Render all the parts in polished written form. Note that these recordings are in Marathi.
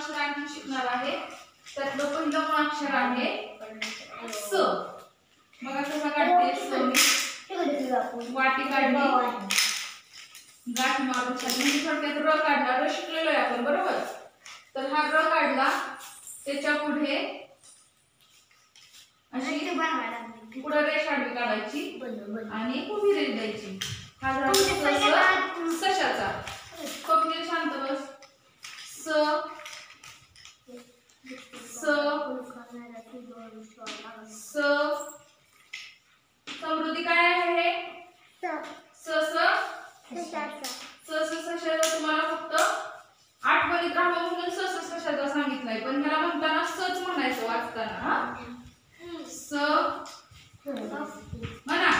मुळाक्षर आणखी शिकणार आहे. त्यातलं पहिलं मुळाक्षर आहे स. बघा कसं काढते स मी. वाटी काढली, गाठ मारून म्हणजे थोडक्यात र काढला. र शिकलेलो आहे आपण बरोबर. तर हा र काढला, त्याच्या पुढे अशी पुढे रेष आडवी काढायची आणि उभी रेष द्यायची. हा झाला सशाचा. स्वप्नील शांत बस. स स स. समृद्धी काय आहे हे? स स सशाचा तुम्हाला फक्त आठवणीत राहावं म्हणून स सशाचा सांगितलंय, पण ह्याला म्हणताना सच म्हणायचं वाचताना. हा स म्हणा.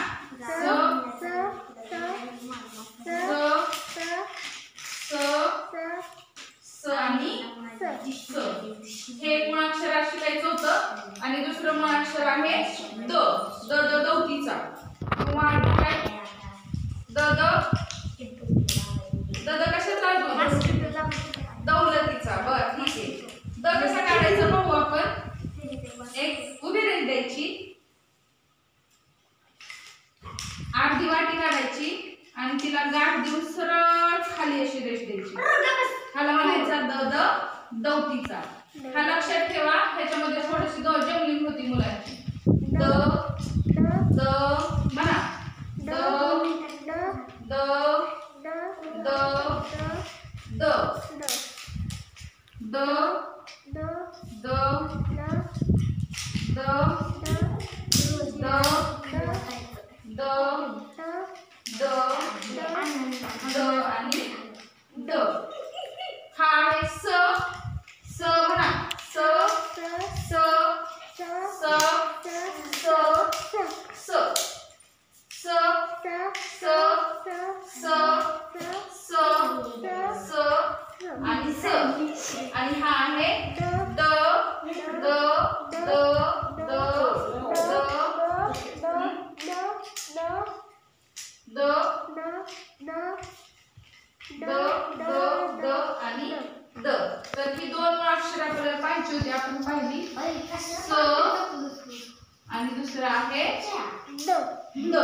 स आणि स. हे एक मुळाक्षर शिकायचं होतं. आणि दुसरं मुळाक्षर आहे द. द द दौतीचा किंवा काय द द द द कशाचा? दौलतीचा. बर ठीक आहे. द कसा काढायचा बघू आपण. एक उभी रेष द्यायची, अर्धी वाटी काढायची आणि तिला गाठ देऊन सरळ खाली अशी रेष द्यायची. ह्याला म्हणायचा द द दौतीचा. हा लक्षात ठेवा. ह्याच्यामध्ये थोडीशी जमलिंग होती मुलांची. द द म्हणा. The the the the the the the the the the आणि ड. हा आहे स. स म्हणा. स स स स स स स स स आणि स. आणि हा आहे the the the the the the the the आणि द. तर ही दोन मुळाक्षर आपल्याला पाहिजे होती, आपण पाहिली. स आणि दुसरा आहे द. द.